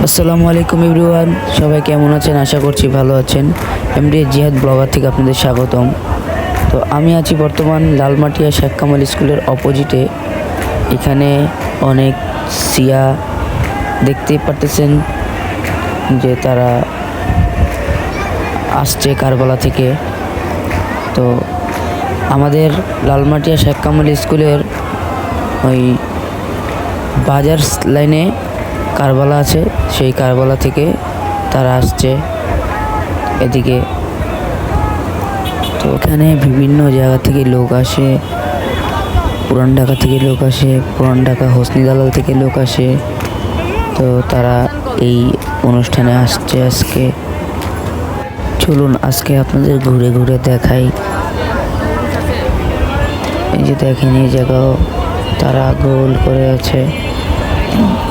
আসসালামু আলাইকুম এভরিওয়ান, সবাই কেমন আছেন? আশা করছি ভালো আছেন। এমডি জিহাদ ব্লগার থেকে আপনাদের স্বাগতম। তো আমি আছি বর্তমান লালমাটিয়া শেখ কামাল স্কুলের অপোজিটে। এখানে অনেক সিয়া দেখতেই পারতেছেন যে তারা আসছে কারবালা থেকে। তো আমাদের লালমাটিয়া শেখ কামাল স্কুলের ওই বাজার লাইনে কারবালা আছে, সেই কারবালা থেকে তারা আসছে এদিকে। তো এখানে বিভিন্ন জায়গা থেকে লোক আসে, পুরান ঢাকা থেকে লোক আসে, পুরান ঢাকা হোসনি দালাল থেকে লোক আসে। তো তারা এই অনুষ্ঠানে আসছে আজকে। চলুন আজকে আপনাদের ঘুরে ঘুরে দেখাই। এই যে দেখেন, এই জায়গাও তারা গোল করে আছে।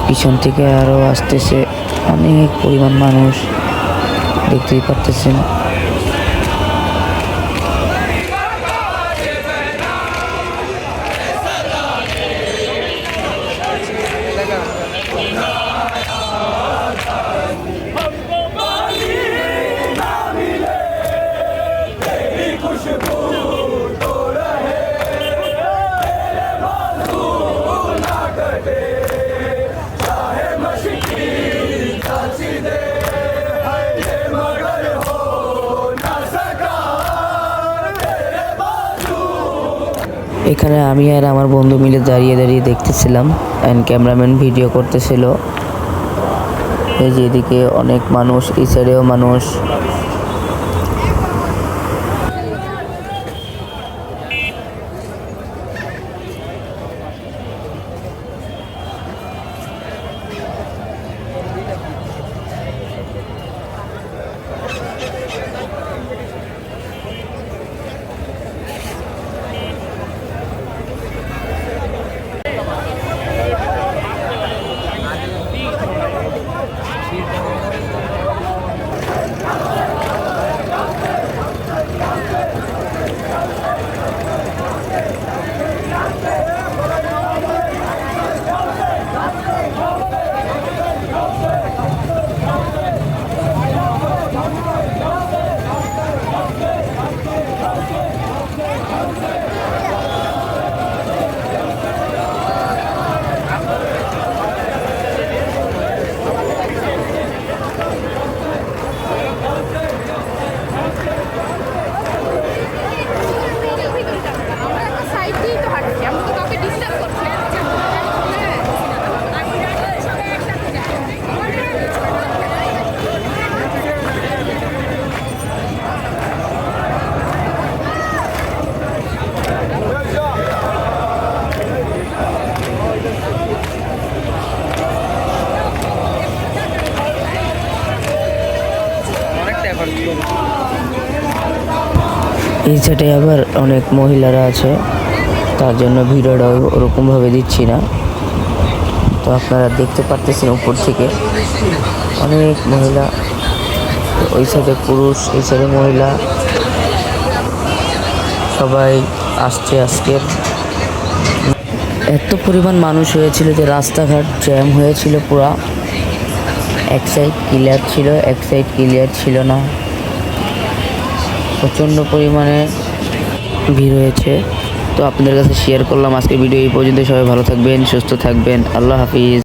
পিছন থেকে আরো আসতেছে অনেক পরিমাণ মানুষ, দেখতেই পারতেছেন। এখানে আমি আর আমার বন্ধু মিলে দাঁড়িয়ে দাঁড়িয়ে দেখতেছিলাম, অ্যান্ড ক্যামেরাম্যান ভিডিও করতেছিল। এই যে এদিকে অনেক মানুষ, এই সাইডেও মানুষ। এই সাইডে আবার অনেক মহিলারা আছে, তার জন্য ভিডিওটা ওরকমভাবে দিচ্ছি না। তো আপনারা দেখতে পারতেছেন উপর থেকে অনেক মহিলা, ওই সাইডে পুরুষ, এই সাইডে মহিলা, সবাই আসছে আজকের। এত পরিমাণ মানুষ হয়েছিল যে রাস্তাঘাট জ্যাম হয়েছিল পুরা। এক সাইড ক্লিয়ার ছিল, এক সাইড ক্লিয়ার ছিল না। প্রচণ্ড পরিমাণে ভিড় হয়েছে। তো আপনাদের কাছে শেয়ার করলাম আজকে ভিডিও এই পর্যন্ত। সবাই ভালো থাকবেন, সুস্থ থাকবেন। আল্লাহ হাফিজ।